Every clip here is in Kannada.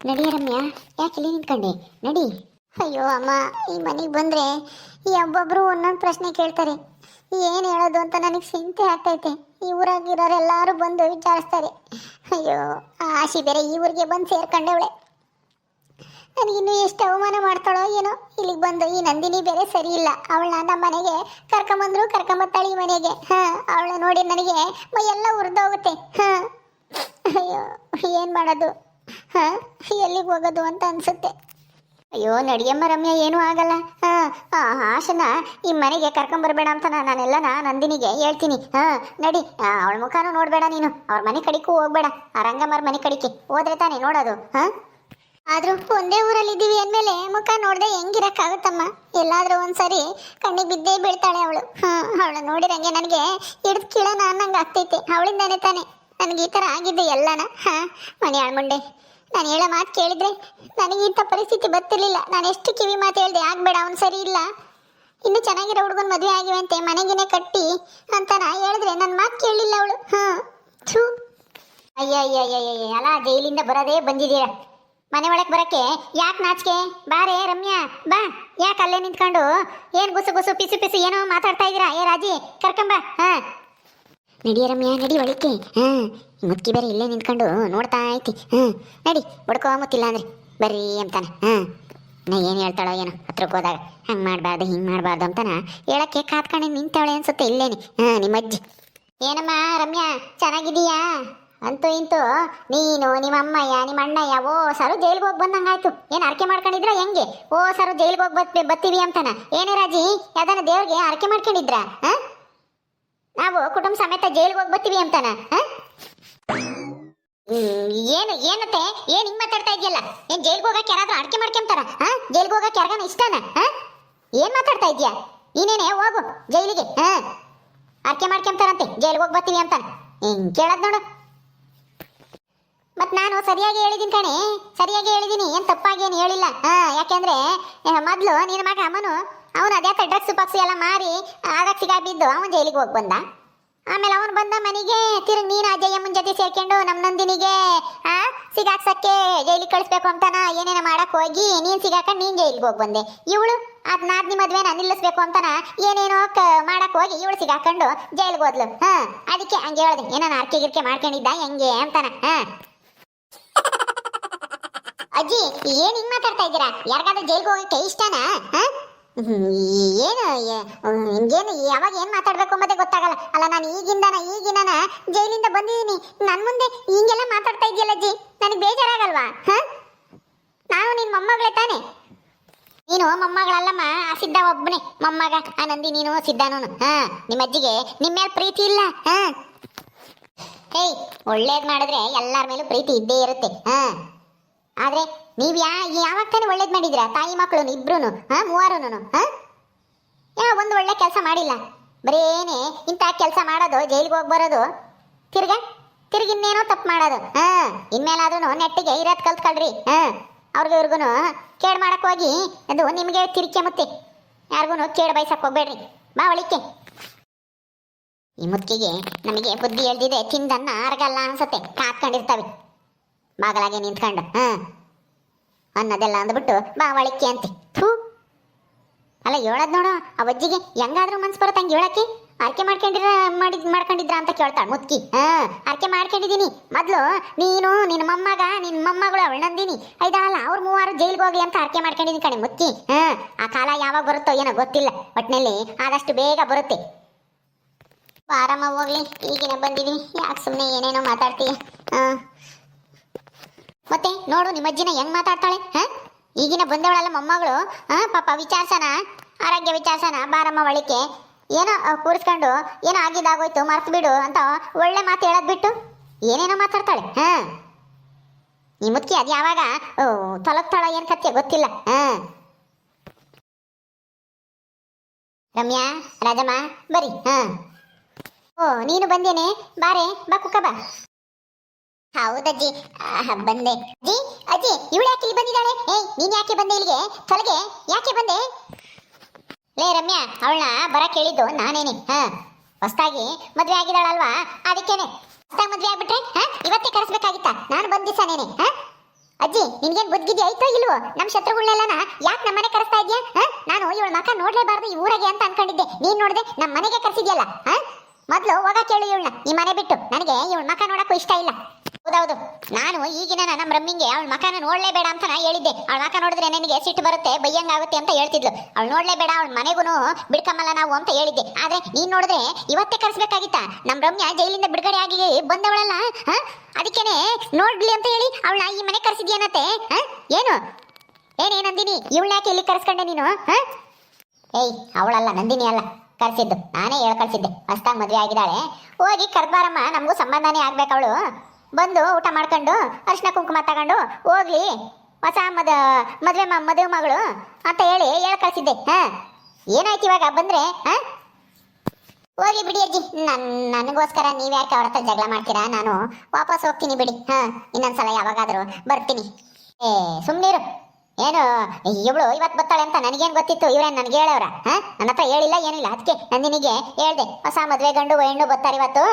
ನಡಿಯ ರಮ್ಯಾ, ಯಾಕೆ ಇಲ್ಲಿ ನಿಂತ್ಕೊಂಡೆ? ನಡಿ. ಅಯ್ಯೋ ಅಮ್ಮ, ಈ ಮನೆಗೆ ಬಂದರೆ ಈ ಒಬ್ಬೊಬ್ಬರು ಒಂದೊಂದು ಪ್ರಶ್ನೆ ಕೇಳ್ತಾರೆ. ಏನು ಹೇಳೋದು ಅಂತ ನನಗೆ ಚಿಂತೆ ಆಗ್ತೈತೆ. ಈ ಊರಾಗಿರೋರೆಲ್ಲರೂ ಬಂದು ವಿಚಾರಿಸ್ತಾರೆ. ಅಯ್ಯೋ, ಆ ಆಶಿ ಬೇರೆ ಈ ಊರಿಗೆ ಬಂದು ಸೇರ್ಕೊಂಡವಳೆ. ನನಗಿನ್ನೂ ಎಷ್ಟು ಅವಮಾನ ಮಾಡ್ತಾಳೋ ಏನೋ. ಇಲ್ಲಿಗೆ ಬಂದು ಈ ನಂದಿನಿ ಬೇರೆ ಸರಿ ಇಲ್ಲ. ಅವಳನ್ನ ನಮ್ಮ ಮನೆಗೆ ಕರ್ಕೊಂಬತ್ತಾಳೆ ಈ ಮನೆಗೆ. ಅವಳ ನೋಡಿ ನನಗೆ ಮೈಯೆಲ್ಲ ಉರಿದೋಗುತ್ತೆ. ಅಯ್ಯೋ, ಏನು ಮಾಡೋದು? ಎಲ್ಲಿಗೆ ಹೋಗೋದು ಅಂತ ಅನ್ಸುತ್ತೆ. ಅಯ್ಯೋ ನಡಿಯಮ್ಮ ರಮ್ಯಾ, ಏನೂ ಆಗಲ್ಲ. ಆಶನ ಈ ಮನೆಗೆ ಕರ್ಕೊಂಬರ್ಬೇಡ ಅಂತ ನಾನೆಲ್ಲ ನಂದಿನಿಗೆ ಹೇಳ್ತೀನಿ. ನಡಿ. ಅವಳ ಮುಖನೂ ನೋಡಬೇಡ ನೀನು. ಅವ್ರ ಮನೆ ಕಡಿಗೂ ಹೋಗ್ಬೇಡ. ಆ ರಂಗಮ್ಮರ ಮನೆ ಕಡಿಕೆ ಹೋದ್ರೆ ತಾನೇ ನೋಡೋದು. ಆದರೂ ಒಂದೇ ಊರಲ್ಲಿ ಇದ್ದೀವಿ ಅಂದಮೇಲೆ ಮುಖ ನೋಡದೆ ಹೆಂಗಿರಕ್ಕಾಗುತ್ತಮ್ಮ? ಎಲ್ಲಾದರೂ ಒಂದ್ಸರಿ ಕಣ್ಣಿಗೆ ಬಿದ್ದೇ ಬೀಳ್ತಾಳೆ ಅವಳು. ಅವಳು ನೋಡಿರಂಗೆ ನನಗೆ ಹಿಡಿದು ಕೀಳೋಣ ಅನ್ನಂಗೆ ಆಗ್ತೈತೆ. ಅವಳಿಂದಾನೆ ತಾನೆ ನನಗೆ ಈ ಥರ ಆಗಿದ್ದೆ ಎಲ್ಲನ. ಮನೆ ಆಳ್ಮುಂಡೆ, ನಾನು ಹೇಳೋ ಮಾತು ಕೇಳಿದ್ರೆ ನನಗೆ ಇಂಥ ಪರಿಸ್ಥಿತಿ ಬರ್ತಿರ್ಲಿಲ್ಲ. ನಾನು ಎಷ್ಟು ಕಿವಿ ಮಾತು ಹೇಳ್ದೆ, ಆಗಬೇಡ ಅವನು ಸರಿ ಇಲ್ಲ, ಇನ್ನೂ ಚೆನ್ನಾಗಿರೋ ಹುಡುಗನ ಮದುವೆ ಆಗಿವಂತೆ, ಮನೆಗೇನೆ ಕಟ್ಟಿ ಅಂತ ಹೇಳಿದ್ರೆ ನನ್ನ ಮಾತು ಕೇಳಲಿಲ್ಲ ಅವಳು. ಥೂ, ಅಯ್ಯ ಅಲ್ಲ, ಜೈಲಿಂದ ಬರೋದೇ ಬಂದಿದ್ದೀರ. ಮನೆ ಒಳಗೆ ಬರೋಕ್ಕೆ ಯಾಕೆ ನಾಚಿಕೆ? ಬಾರೇ ರಮ್ಯಾ, ಬಾ. ಯಾಕೆ ಅಲ್ಲೇ ನಿಂತ್ಕೊಂಡು ಏನು ಗುಸು ಪಿಸು ಏನೋ ಮಾತಾಡ್ತಾ ಇದ್ದೀರಾ? ಏ ರಾಜಿ, ಕರ್ಕೊಂಬ. ನಡಿಯ ರಮ್ಯಾ, ನಡಿ ಒಳಕ್ಕೆ. ಮುತ್ಕಿ ಬೇರೆ ಇಲ್ಲೇ ನಿಂತ್ಕೊಂಡು ನೋಡ್ತಾ ಐತಿ. ನಡಿ, ಬಡ್ಕೋ ಮುತ್ತಿಲ್ಲ ಅಂದ್ರೆ ಬರ್ರಿ ಅಂತಾನೆ. ನಾ ಏನು ಹೇಳ್ತಾಳೋ ಏನೋ ಹತ್ರಕ್ಕೆ ಹೋದಾಗ. ಹಂಗೆ ಮಾಡಬಾರ್ದು ಹಿಂಗೆ ಮಾಡಬಾರ್ದು ಅಂತಾನ ಹೇಳಕ್ಕೆ ಕಾತ್ಕೊಂಡು ನಿಂತಾಳೆ ಅನ್ಸುತ್ತೆ ಇಲ್ಲೇನೆ. ನಿಮ್ಮ ಅಜ್ಜಿ. ಏನಮ್ಮ ರಮ್ಯಾ, ಚೆನ್ನಾಗಿದೀಯಾ? ಅಂತೂ ಇಂತೂ ನೀನು, ನಿಮ್ಮ ಅಮ್ಮಯ್ಯ, ನಿಮ್ಮ ಅಣ್ಣಯ್ಯ ಓ ಸರು ಜೈಲಿಗೆ ಹೋಗಿ ಬಂದಂಗಾಯ್ತು. ಏನು ಅರಕೆ ಮಾಡ್ಕೊಂಡಿದ್ರ ಹೆಂಗೆ? ಓ ಸರು ಜೈಲಿಗೆ ಹೋಗಿ ಬರ್ತೀವಿ ಅಂತಾನ. ಏನೇ ರಾಜಿ, ಯಾವ್ದಾನ ದೇವ್ರಿಗೆ ಅರಕೆ ಮಾಡ್ಕೊಂಡಿದ್ರ? ನಾವು ಕುಟುಂಬ ಸಮೇತ ಜೈಲಿಗೆ ಹೋಗಿ ಬರ್ತೀವಿ ಅಂತಾನ. ಏನತ್ತೆ ಏನು ಹಿಂಗೆ ಮಾತಾಡ್ತಾ ಇದೆಯಲ್ಲ? ಏನು ಜೈಲಿಗೆ ಹೋಗಕ್ಕೆ ಯಾರಾದ್ರೂ ಅರಕೆ ಮಾಡ್ಕೊಂತಾರ? ಜೈಲಿಗೆ ಹೋಗಕ್ಕೆ ಯಾರಿಗಾನ ಇಷ್ಟನಾ? ಏನು ಮಾತಾಡ್ತಾ ಇದೆಯಾ ನೀನೇನೆ? ಹೋಗು ಜೈಲಿಗೆ. ಅರಕೆ ಮಾಡ್ಕೊಂತಾರಂತೆ, ಜೈಲಿಗೆ ಹೋಗಿ ಬರ್ತೀವಿ ಅಂತಾನ. ಹಿಂಗೆ ಕೇಳೋದು ನೋಡು. ಮತ್ ನಾನು ಸರಿಯಾಗಿ ಹೇಳಿದೀನಿ ಕಣೆ, ಸರಿಯಾಗಿ ಹೇಳಿದೀನಿ, ಏನ್ ತಪ್ಪಾಗೇನು ಹೇಳಿಲ್ಲ. ಯಾಕೆಂದ್ರೆ ಮೊದ್ಲು ನಿನ್ನ ಮಗ ಅಮ್ಮನು ಅವನು ಅದೇ ಡ್ರಗ್ಸ್ ಪಕ್ಸು ಎಲ್ಲ ಮಾರಿ ಆದಾಗ ಸಿಗಾಬಿದ್ದು ಅವನು ಜೈಲಿಗೆ ಹೋಗಿ ಬಂದ. ಆಮೇಲೆ ಅವನು ಬಂದ ಮನೆಗೆ ತಿರುಗಿ ನೀನು ಅಜಯಮ್ಮನ ಜೊತೆ ಸೇರ್ಕೊಂಡು ನಮ್ಮ ನಂದಿನಿಗೆ ಸಿಗಾಕ್ಸಕ್ಕೆ ಜೈಲಿಗೆ ಕಳಿಸ್ಬೇಕು ಅಂತಾನ ಏನೇನೋ ಮಾಡಕ್ ಹೋಗಿ ನೀನು ಸಿಗಾಕೊಂಡು ನೀನು ಜೈಲಿಗೆ ಹೋಗಿ ಬಂದೆ. ಇವಳು ನಾದ್ನಿ ಮದ್ವೆನ ನಿಲ್ಲಿಸ್ಬೇಕು ಅಂತಾನ ಏನೇನೋ ಮಾಡಕ್ ಹೋಗಿ ಇವಳು ಸಿಗಾಕೊಂಡು ಜೈಲಿಗೆ ಹೋದ್ಲು. ಅದಕ್ಕೆ ಹಂಗೆ ಹೇಳ್ದೆ, ಏನೋ ಅರ್ಕೆ ಗಿರ್ಕೆ ಮಾಡ್ಕೊಂಡಿದ್ದ ಹೆಂಗೆ ಅಂತಾನ. ಅಜ್ಜಿ, ಏನ್ ಹಿಂಗ್ ಮಾತಾಡ್ತಾ ಇದ್ದೀರಾ? ಯಾರಿಗಾದ್ರೂ ಜೈಲ್ಗೆ ಹೋಗಕ್ಕೆ ಇಷ್ಟನಾ? ಏನು ಯಾವಾಗ ಏನ್ ಮಾತಾಡ್ಬೇಕು ಅಂಬದೇ ಗೊತ್ತಾಗಲ್ಲ. ಅಲ್ಲ, ನಾನು ಈಗಿನ ಜೈಲಿಂದ ಬಂದಿದ್ದೀನಿ, ನನ್ ಮುಂದೆ ಹಿಂಗೆಲ್ಲ ಮಾತಾಡ್ತಾ ಇದೆಯಲ್ಲ ಅಜ್ಜಿ, ನನಗೆ ಬೇಜಾರಾಗಲ್ವಾ? ನಾನು ನಿನ್ ಮೊಮ್ಮಗಳೇ ತಾನೆ? ನೀನು ಮೊಮ್ಮಗಳಲ್ಲಮ್ಮ, ಆ ಸಿದ್ಧ ಒಬ್ಬನೇ ಮೊಮ್ಮಗ. ಆ ನಂದಿ ನೀನು ಸಿದ್ಧನೂ. ನಿಮ್ಮ ಅಜ್ಜಿಗೆ ನಿಮ್ಮ ಮೇಲೆ ಪ್ರೀತಿ ಇಲ್ಲ. ಏಯ್, ಒಳ್ಳೇದ್ ಮಾಡಿದ್ರೆ ಎಲ್ಲಾರ ಮೇಲೂ ಪ್ರೀತಿ ಇದ್ದೇ ಇರುತ್ತೆ. ಆದ್ರೆ ನೀವ್ ಯಾವಾಗ ತಾನೇ ಒಳ್ಳೇದ್ ಮಾಡಿದ್ರ? ತಾಯಿ ಮಕ್ಕಳು ಇಬ್ರು ಮೂವರೂ ಒಂದು ಒಳ್ಳೆ ಕೆಲಸ ಮಾಡಿಲ್ಲ. ಬರೇನೆ ಇಂಥ ಕೆಲಸ ಮಾಡೋದು, ಜೈಲಿಗೆ ಹೋಗಿ ಬರೋದು, ತಿರ್ಗಿ ಇನ್ನೇನೋ ತಪ್ಪು ಮಾಡೋದು. ಇನ್ಮೇಲಾದ್ರೂ ನೆಟ್ಟಿಗೆ ಇರೋದ್ ಕಲ್ತ್ಕೊಳ್ರಿ. ಅವ್ರಿಗೂ ಇವ್ರಿಗೂ ಕೇಡ್ ಮಾಡಕ್ ಹೋಗಿ ಅದು ನಿಮ್ಗೆ ತಿರ್ಕೆ ಮತ್ತೆ ಯಾರಿಗೂ ಕೇಡ್ ಬಯಸಕ್ ಹೋಗ್ಬೇಡ್ರಿ. ಬಾ ಒಳಿಕೆ. ಈ ಮುತ್ತಿಗೆ ನಮಗೆ ಬುದ್ಧಿ ಹೇಳ್ದಿದೆ, ತಿಂದನ್ನ ಅರಗಲ್ಲ ಅನ್ಸತ್ತೆ, ಕಾತ್ಕೊಂಡಿರ್ತಾವೆ ಬಾಗಲಾಗೆ ನಿಂತ್ಕೊಂಡು. ಅನ್ನೋದೆಲ್ಲ ಅಂದ್ಬಿಟ್ಟು ಬಾ ಒಳಿಕೆ ಅಂತೆ. ಥೂ, ಅಲ್ಲ ಹೇಳದ್ ನೋಡು, ಆ ಅಜ್ಜಿಗೆ ಹೆಂಗಾದ್ರೂ ಮನ್ಸು ಬರುತ್ತೆ ಹಂಗೆ ಹೇಳಕ್ಕೆ. ಅರ್ಕೆ ಮಾಡ್ಕೊಂಡಿದ್ರ ಅಂತ ಕೇಳ್ತಾಳೆ ಮುತ್ಕಿ. ಅರ್ಕೆ ಮಾಡ್ಕೊಂಡಿದೀನಿ. ಮೊದ್ಲು ನೀನು, ನಿನ್ನ ಮೊಮ್ಮಗ, ನಿನ್ನ ಮೊಮ್ಮಗಳು ಅವಳು ನಂದಿನಿ ಐದಲ್ಲ, ಅವ್ರು ಮೂವರು ಜೈಲಿಗೆ ಹೋಗ್ಲಿ ಅಂತ ಅರ್ಕೆ ಮಾಡ್ಕೊಂಡಿದ್ದೀನಿ ಕಣೆ ಮುತ್ಕಿ. ಆ ಕಾಲ ಯಾವಾಗ ಬರುತ್ತೋ ಏನೋ ಗೊತ್ತಿಲ್ಲ, ಒಟ್ಟಿನಲ್ಲಿ ಆದಷ್ಟು ಬೇಗ ಬರುತ್ತೆ. ಬಾರಮ್ಮ ಹೋಗ್ಲಿ, ಈಗಿನ ಬಂದಿದೀನಿ, ಯಾಕೆ ಸುಮ್ಮನೆ ಏನೇನೋ ಮಾತಾಡ್ತೀಯ? ಮತ್ತೆ ನೋಡು ನಿಮ್ಮ ಅಜ್ಜಿನ ಹೆಂಗ್ ಮಾತಾಡ್ತಾಳೆ. ಈಗಿನ ಬಂದವಳೆಲ್ಲ ಮೊಮ್ಮಗಳು. ಪಾಪ ವಿಚಾರ್ಸನ, ಆರೋಗ್ಯ ವಿಚಾರ್ಸನ, ಬಾರಮ್ಮ ಒಳಿಕೆ, ಏನೋ ಕೂರಿಸ್ಕೊಂಡು ಏನೋ ಆಗಿದ್ದಾಗೋಯ್ತು ಮರ್ತು ಬಿಡು ಅಂತ ಒಳ್ಳೆ ಮಾತು ಹೇಳೋದ್ ಬಿಟ್ಟು ಏನೇನೋ ಮಾತಾಡ್ತಾಳೆ. ಈ ಮುತ್ಕಿ ಅದು ಯಾವಾಗ ತೊಲಗ್ತಾಳ ಏನ್ ಕತ್ತೆ ಗೊತ್ತಿಲ್ಲ. ರಮ್ಯಾ, ರಾಜಮ್ಮ ಬರಿ. ಓ ನೀನು ಬಂದೇನೆ, ಬಾರೆ, ಬಾ ಕುಕ್ಕ ಬಾ. ಹೌದಜ್ಜಿ, ಬಂದೆ. ಅಜ್ಜಿ ಅಜ್ಜಿ, ಇವಳು ಯಾಕೆ ಇಲ್ಲಿ ಬಂದಿದ್ದಾಳೆ? ನೀನ್ ಯಾಕೆ ಬಂದೆ ಇಲ್ಲಿಗೆ? ತೊಲಗೆ ಯಾಕೆ ಬಂದೆ? ಲೇ ರಮ್ಯಾ, ಅವಳನ್ನ ಬರಕ್ಕೆ ಹೇಳಿದ್ದು ನಾನೇನೆ. ಹೊಸದಾಗಿ ಮದ್ವೆ ಆಗಿದ್ದಾಳಲ್ವಾ, ಅದಕ್ಕೇನೆ. ಹೊಸದಾಗಿ ಮದ್ವೆ ಆಗ್ಬಿಟ್ರೆ ಇವತ್ತೇ ಕರೆಸ್ಬೇಕಾಗಿತ್ತ? ನಾನು ಬಂದಿಸಾನೇನೆ. ಅಜ್ಜಿ ಅಜ್ಜಿ ನಿನ್ಗೇನ್ ಬುದ್ಧಿಗಿದ್ದಿ ಆಯ್ತೋ ಇಲ್ವೋ? ನಮ್ ಶತ್ರುಗಳನ್ನೆಲ್ಲನ ಯಾಕೆ ನಮ್ಮನೆ ಕರೆಸ್ತಾ ಇದ್ಯಾ? ನಾನು ಇವಳ ಮಕ ನೋಡ್ಲೇಬಾರ್ದು ಈ ಊರಾಗೆ ಅಂತ ಅನ್ಕೊಂಡಿದ್ದೆ. ನೀನ್ ನೋಡ್ದೆ ನಮ್ಮ ಮನೆಗೆ ಕರೆಸಿದ್ಯಲ್ಲ. ಮೊದ್ಲು ಹೋಗ ಕೇಳು ಇವಳನ್ನ ಈ ಮನೆ ಬಿಟ್ಟು. ನನಗೆ ಇವಳ ಮಕ ನೋಡಕ್ಕೂ ಇಷ್ಟ ಇಲ್ಲ. ಹೌದೌದು, ನಾನು ಈಗಿನ ನಮ್ಮ ರಮ್ಮಿಂಗೆ ಅವಳ ಮಕನ ನೋಡ್ಲೇಬೇಡ ಅಂತ ನಾ ಹೇಳಿದ್ದೆ. ಅವಳ ಮಕ ನೋಡಿದ್ರೆ ನನಗೆ ಸಿಟ್ಟು ಬರುತ್ತೆ, ಬೈಯಂಗಾಗುತ್ತೆ ಅಂತ ಹೇಳ್ತಿದ್ಲು. ಅವಳು ನೋಡ್ಲೇಬೇಡ, ಅವಳ ಮನೆಗೂ ಬಿಡ್ಕಮ್ಮಲ್ಲ ನಾವು ಅಂತ ಹೇಳಿದ್ದೆ. ಆದ್ರೆ ನೀನ್ ನೋಡಿದ್ರೆ ಇವತ್ತೇ ಕರೆಸ್ಬೇಕಾಗಿತ್ತ. ನಮ್ಮ ರಮ್ಯ ಜೈಲಿಂದ ಬಿಡುಗಡೆ ಆಗಿ ಬಂದವಳಲ್ಲ, ಅದಕ್ಕೇನೆ ನೋಡ್ಲಿ ಅಂತ ಹೇಳಿ ಅವಳನ್ನ ಈ ಮನೆ ಕರೆಸಿದ್ಯೇನತ್ತೆ? ಏನು ಏನೇನಂದಿನಿ? ಇವಳ ಯಾಕೆ ಇಲ್ಲಿ ಕರೆಸ್ಕೊಂಡೆ ನೀನು? ಏಯ್, ಅವಳಲ್ಲ, ನಂದಿನಿ ಅಲ್ಲ ಕರ್ಸಿದ್ದು, ನಾನೇ ಹೇಳಿ ಕಳ್ಸಿದ್ದೆ. ಹೊಸ್ದಾಗಿ ಮದುವೆ ಆಗಿದ್ದಾಳೆ, ಹೋಗಿ ಕರ್ಬಾರಮ್ಮ, ನಮಗೂ ಸಂಬಂಧನೇ ಆಗ್ಬೇಕು. ಅವಳು ಬಂದು ಊಟ ಮಾಡ್ಕೊಂಡು ಅರಿಶಿನ ಕುಂಕುಮ ತಗೊಂಡು ಹೋಗ್ಲಿ, ಹೊಸ ಮದುವೆ ಮಗಳು ಅಂತ ಹೇಳಿ ಕಳ್ಸಿದ್ದೆ. ಏನಾಯ್ತು ಇವಾಗ ಬಂದ್ರೆ? ಹೋಗ್ಲಿ ಬಿಡಿ ಅಜ್ಜಿ, ನನಗೋಸ್ಕರ ನೀವ್ಯಾಕೆ ಅವ್ರ ಹತ್ರ ಜಗಳ ಮಾಡ್ತೀರಾ? ನಾನು ವಾಪಸ್ ಹೋಗ್ತೀನಿ ಬಿಡಿ. ಇನ್ನೊಂದ್ಸಲ ಯಾವಾಗಾದ್ರೂ ಬರ್ತೀನಿ. ಸುಮ್ನೀರು. ಏನು ಇವಳು ಇವತ್ತು ಬರ್ತಾಳೆ ಅಂತ ನನಗೇನು ಗೊತ್ತಿತ್ತು? ಇವ್ರೇನು ನನಗೆ ಹೇಳವ್ರ? ನನ್ನ ಹತ್ರ ಹೇಳಿಲ್ಲ, ಏನಿಲ್ಲ. ಅದಕ್ಕೆ ನಂದಿನಿಗೆ ಹೇಳ್ದೆ, ಹೊಸ ಮದುವೆ ಗಂಡು ಹೆಣ್ಣು ಬರ್ತಾರೆ ಇವತ್ತು,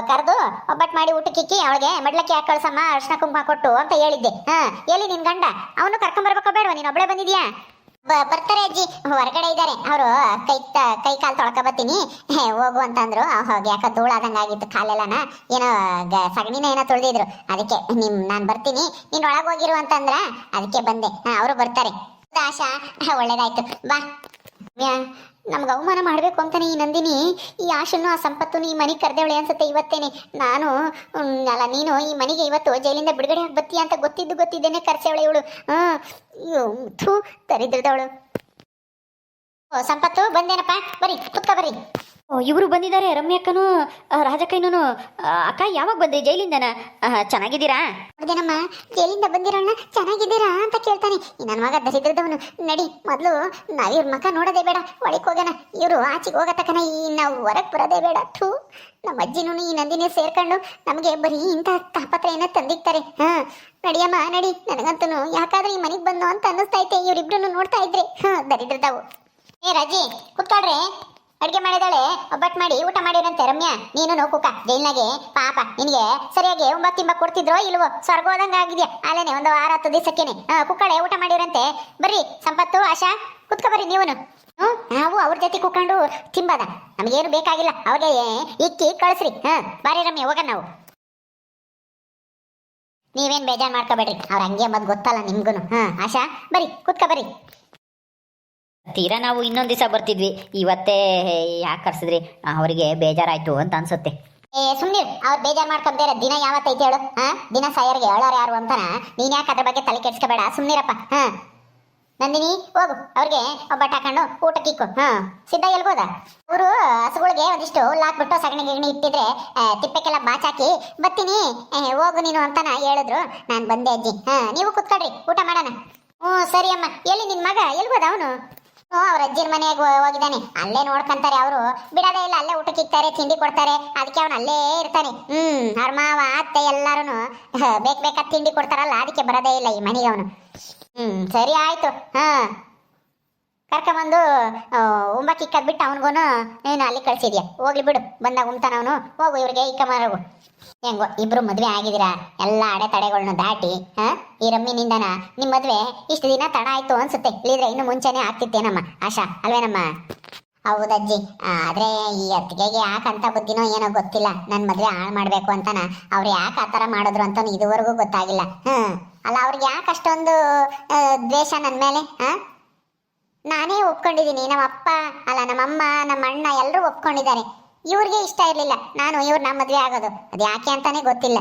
ಕರೆದು ಒಬ್ಬಟ್ಟು ಮಾಡಿ ಊಟಕ್ಕಿಕ್ಕಿ ಅವಳಿಗೆ ಮಡ್ಲಕ್ಕಿ ಹಾಕಿ ಕಳ್ಸಮ್ಮ, ಅರ್ಶಿನ ಕುಂಕುಮ ಕೊಟ್ಟು ಅಂತ ಹೇಳಿದ್ದೆ. ಎಲ್ಲಿ ನಿನ್ ಗಂಡ? ಅವನು ಕರ್ಕೊಂಬರ್ಬೇಕೋ ಬೇಡವಾ? ನೀನು ಒಬ್ಬಳೇ ಬಂದಿದ್ಯಾ? ಬರ್ತಾರೆ ಅಜ್ಜಿ, ಹೊರಗಡೆ ಇದ್ದಾರೆ ಅವರು. ಕೈ ಕಾಲು ತೊಳ್ಕೊ ಬರ್ತೀನಿ ಹೋಗು ಅಂತಂದ್ರು. ಹೋಗಿ ಯಾಕ ಧೂಳಾದಂಗ ಆಗಿತ್ತು ಕಾಲೆಲ್ಲನ, ಏನೋ ಸಗಣಿನ ಏನೋ ತೊಳೆದಿದ್ರು. ಅದಕ್ಕೆ ನಾನು ಬರ್ತೀನಿ, ನೀನ್ ಒಳಗೆ ಹೋಗಿರು ಅಂತಂದ್ರ ಅದಕ್ಕೆ ಬಂದೆ. ಅವರು ಬರ್ತಾರೆ. ಆಶಾ, ಒಳ್ಳೇದಾಯ್ತು, ಬಾ. ನಮ್ಗೆ ಅವಮಾನ ಮಾಡ್ಬೇಕು ಅಂತಾನೆ ಈ ನಂದಿನಿ ಈ ಆಶನ್ನು ಆ ಸಂಪತ್ತು ಈ ಮನೆಗೆ ಕರೆದೇವಳೆ ಅನ್ಸುತ್ತೆ ಇವತ್ತೇನೆ. ನಾನು ಅಲ್ಲ, ನೀನು ಈ ಮನೆಗೆ ಇವತ್ತು ಜೈಲಿಂದ ಬಿಡುಗಡೆ ಆಗಿ ಬತ್ತಿ ಅಂತ ಗೊತ್ತಿದ್ದೇನೆ ಕರ್ಸೇವಳೆ ಇವಳು. ಥೂ, ದರಿದ್ರದವಳು. ಸಂಪತ್ತು ಬಂದೇನಪ್ಪ, ಬರೀ ಕುತ್ಕ ಬರ್ರಿ. ಇವರು ಬಂದಿದ್ದಾರೆ, ರಮ್ಯಕ್ಕನು ರಾಜಕೈನೂ. ಅಕ್ಕ ಯಾವಾಗ ಬಂದ್ರಿ ಜೈಲಿಂದನ? ಚೆನ್ನಾಗಿದ್ದೀರಾ? ನೋಡ್ದೇನಮ್ಮ, ಜೈಲಿಂದ ಬಂದಿರೋಣ ಚೆನ್ನಾಗಿದ್ದೀರಾ ಅಂತ ಕೇಳ್ತಾನೆ ನನ್ನ ಮಗ ದರಿದ್ರದವನು. ನಡಿ, ಮೊದಲು ನಾವ್ ಇವ್ರ ಮಕ ನೋಡೋದೇ ಬೇಡ, ಒಳಕ್ ಹೋಗೋಣ. ಇವರು ಆಚೆಗೆ ಹೋಗತಕ್ಕನ ನಾವು ಹೊರಗೆ ಬರೋದೇ ಬೇಡ. ಥೂ, ನಮ್ಮ ಅಜ್ಜಿನೂ ಈ ನಂದಿನಿ ಸೇರ್ಕೊಂಡು ನಮಗೆ ಬರೀ ಇಂಥ ತಾಪತ್ರೆಯನ್ನ ತಂದಿಕ್ತಾರೆ. ನಡಿಯಮ್ಮ ನಡಿ. ನನಗಂತೂ ಯಾಕಾದ್ರೂ ಈ ಮನೆಗೆ ಬಂದು ಅಂತ ಅನ್ನಿಸ್ತೈತೆ ಇವ್ರಿಬ್ರು ನೋಡ್ತಾ ಇದ್ರೆ. ದರಿದ್ರದವು. ರಜಿ ಕುತ್ಕೊಳ್ರಿ, ಅಡ್ಗೆ ಮಾಡಿದಾಳೆ, ಒಬ್ಬಟ್ಟು ಮಾಡಿ ಊಟ ಮಾಡಿರಂತೆ. ರಮ್ಯಾ, ನೀನು ಕುಕ್ಕ ಜೈಲ್ನಾಗೆ ಪಾಪ, ನಿನಗೆ ಸರಿಯಾಗಿ ಒಂಬತ್ತು ಕೊಡ್ತಿದ್ರೋ ಇಲ್ವೋ? ಸ್ವರ್ಗ ಹೋದಂಗ ಆಗಿದ್ಯಾ ಅಲ್ಲೇನೆ ಒಂದು 6-10 ದಿವಸಕ್ಕೇನೆ. ಕುಕ್ಕಳೆ ಊಟ ಮಾಡಿರಂತೆ. ಬರ್ರಿ ಸಂಪತ್ತು, ಆಶಾ, ಕುತ್ಕ ಬರ್ರಿ ನೀವು. ನಾವು ಅವ್ರ ಜೊತೆ ಕುತ್ಕೊಂಡು ತಿಂಬದ, ನಮಗೇನು ಬೇಕಾಗಿಲ್ಲ. ಅವ್ರಿಗೆ ಇಕ್ಕಿ ಕಳಿಸ್ರಿ. ಬಾರಿ ರಮ್ಯಾ, ಹೋಗ ನಾವು. ನೀವೇನ್ ಬೇಜಾರು ಮಾಡ್ಕೋಬೇಡ್ರಿ, ಅವ್ರ ಹಂಗೆ ಮದ್ ಗೊತ್ತಲ್ಲ ನಿಮ್ಗು. ಆಶಾ, ಬರ್ರಿ ಕುತ್ಕ ಬರ್ರಿ. ತೀರಾ ನಾವು ಇನ್ನೊಂದು ದಿವಸ ಬರ್ತಿದ್ವಿ, ಇವತ್ತೇ ಯಾಕೆ ಕರ್ಸಿದ್ರಿ? ಅವರಿಗೆ ಬೇಜಾರಾಯ್ತು ಅಂತ ಅನ್ಸುತ್ತೆ. ಸುಮ್ನೀರ್, ಅವ್ರು ಬೇಜಾರು ಮಾಡ್ಕೊಂಬೇರೆ ದಿನ ಯಾವತ್ತೈತೆ ಹೇಳು? ದಿನ ಸಾಯರ್ಗೆ ಹೇಳೋರು ಯಾರು ಅಂತಾನ? ನೀನ್ ಯಾಕೆ ಅದ್ರ ಬಗ್ಗೆ ತಲೆ ಕೆಡ್ಸ್ಕೋಬೇಡ, ಸುಮ್ನಿರಪ್ಪ. ನಂದಿನಿ, ಹೋಗು, ಅವ್ರಿಗೆ ಒಬ್ಬಟ್ಟು ಹಾಕೊಂಡು ಊಟಕ್ಕಿಕ್ಕು. ಸಿದ್ಧ ಎಲ್ಗೋದ? ಅವರು ಹಸುಗಳಿಗೆ ಒಂದಿಷ್ಟು ಹುಲ್ಲಾಕ್ಬಿಟ್ಟು ಸಗಣಿ ಗಿಗಣಿ ಇಟ್ಟಿದ್ರೆ ತಿಪ್ಪಕ್ಕೆಲ್ಲ ಬಾಚಾಕಿ ಬರ್ತೀನಿ ಹೋಗು ನೀನು ಅಂತಾನ ಹೇಳಿದ್ರು. ನಾನು ಬಂದೆ ಅಜ್ಜಿ. ನೀವು ಕುತ್ಕೊಳ್ರಿ, ಊಟ ಮಾಡೋಣ. ಸರಿ ಅಮ್ಮ. ಎಲ್ಲಿ ನಿನ್ ಮಗ ಎಲ್ಗೋದ? ಅವನು ಅವ್ರ ಅಜ್ಜಿನ ಮನೆಯಾಗ ಹೋಗಿದ್ದಾನೆ, ಅಲ್ಲೇ ನೋಡ್ಕೊಂತಾರೆ. ಅವರು ಬಿಡೋದೇ ಇಲ್ಲ, ಅಲ್ಲೇ ಊಟಕ್ಕೆ ಇಕ್ತಾರೆ, ತಿಂಡಿ ಕೊಡ್ತಾರೆ. ಅದಕ್ಕೆ ಅವನು ಅಲ್ಲೇ ಇರ್ತಾನೆ. ಅವ್ರ ಮಾವ ಅತ್ತೆ ಎಲ್ಲಾರು ಬೇಕಾದ ತಿಂಡಿ ಕೊಡ್ತಾರಲ್ಲ, ಅದಕ್ಕೆ ಬರೋದೇ ಇಲ್ಲ ಈ ಮನೆಗೆ ಅವನು. ಸರಿ ಆಯ್ತು. ಕರ್ಕೊಂಬಂದು ಉಂಬಕ್ಕೆ ಇಕ್ಕದ್ಬಿಟ್ಟು ಅವನಿಗೂ ನೀನು ಅಲ್ಲಿ ಕಳ್ಸಿದ್ಯಾ. ಹೋಗ್ಲಿ ಬಿಡು, ಬಂದಾಗ ಉಣ್ತಾನ ಅವನು. ಹೋಗು, ಇವ್ರಿಗೆ ಇಕ್ಕ ಮಾರೋಗು. ಹೆಂಗೋ ಇಬ್ರು ಮದ್ವೆ ಆಗಿದ್ದೀರಾ, ಎಲ್ಲ ಅಡೆತಡೆಗಳನ್ನ ದಾಟಿ. ಈ ರಮ್ಮಿನಿಂದನ ನಿಮ್ಮ ಮದ್ವೆ ಇಷ್ಟು ದಿನ ತಡ ಆಯ್ತು ಅನ್ಸುತ್ತೆ, ಇಲ್ಲಿದ್ರೆ ಇನ್ನು ಮುಂಚೆನೆ ಆಗ್ತಿತ್ತೇನಮ್ಮ ಆಶಾ, ಅಲ್ವೇನಮ್ಮ? ಹೌದಜ್ಜಿ, ಆದ್ರೆ ಈ ಅತ್ತಿಗೆಗೆ ಯಾಕಂತ ಬುದ್ಧಿನೋ ಏನೋ ಗೊತ್ತಿಲ್ಲ, ನನ್ ಮದ್ವೆ ಹಾಳು ಮಾಡ್ಬೇಕು ಅಂತಾನ ಅವ್ರು ಯಾಕೆ ಆತರ ಮಾಡಿದ್ರು ಅಂತ ಇದುವರೆಗೂ ಗೊತ್ತಾಗಿಲ್ಲ. ಅಲ್ಲ, ಅವ್ರಿಗೆ ಯಾಕೆ ಅಷ್ಟೊಂದು ದ್ವೇಷ ನನ್ ಮೇಲೆ? ನಾನೇ ಒಪ್ಕೊಂಡಿದ್ದೀನಿ, ನಮ್ಮ ಅಪ್ಪ ಅಲ್ಲ ನಮ್ಮಮ್ಮ ನಮ್ಮ ಅಣ್ಣ ಎಲ್ಲರೂ ಒಪ್ಕೊಂಡಿದ್ದಾರೆ. ಇವ್ರಿಗೆ ಇಷ್ಟ ಇರ್ಲಿಲ್ಲ ನಾನು ಇವ್ರನ್ನ ಮದ್ವೆ ಆಗೋದು, ಅದು ಯಾಕೆ ಅಂತಾನೆ ಗೊತ್ತಿಲ್ಲ.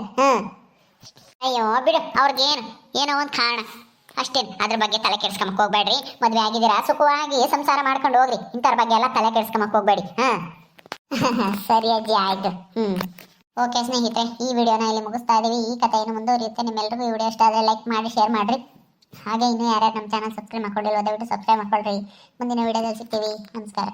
ಅಯ್ಯೋ ಬಿಡು, ಅವ್ರಿಗೇನು ಏನೋ ಒಂದು ಕಾರಣ ಅಷ್ಟೇನು, ಅದ್ರ ಬಗ್ಗೆ ತಲೆ ಕೆಡ್ಸ್ಕೊಂಬಕ್ ಹೋಗ್ಬೇಡ್ರಿ. ಮದ್ವೆ ಆಗಿದ್ದೀರಾ, ಸುಖವಾಗಿ ಸಂಸಾರ ಮಾಡ್ಕೊಂಡು ಹೋಗ್ರಿ, ಇಂಥವ್ರ ಬಗ್ಗೆ ಎಲ್ಲ ತಲೆ ಕೆಡ್ಸ್ಕೊಂಬಕ್ ಹೋಗ್ಬೇಡಿ. ಸರಿ ಅಜ್ಜಿ, ಆಯ್ತು. ಓಕೆ ಸ್ನೇಹಿತರೆ, ಈ ವಿಡಿಯೋನ ಇಲ್ಲಿ ಮುಗಿಸ್ತಾ ಇದೀವಿ. ಈ ಕಥೆಯನ್ನು ಮುಂದುವರಿಯುತ್ತೆ. ನಿಮ್ಮೆಲ್ಲರಿಗೂ ಈ ವಿಡಿಯೋ ಇಷ್ಟ ಆದರೆ ಲೈಕ್ ಮಾಡಿ, ಶೇರ್ ಮಾಡ್ರಿ. ಹಾಗೆ ಇನ್ನೂ ಯಾರ್ಯಾರು ನಮ್ಮ ಚಾನಲ್ ಸಬ್ಸ್ಕ್ರೈಬ್ ಮಾಡ್ಕೊಂಡಿಲ್ಲ ದಯವಿಟ್ಟು ಸಬ್ಸ್ಕ್ರೈಬ್ ಮಾಡ್ಕೊಳ್ರಿ. ಮುಂದಿನ ವಿಡಿಯೋದಲ್ಲಿ ಸಿಗ್ತೀವಿ. ನಮಸ್ಕಾರ.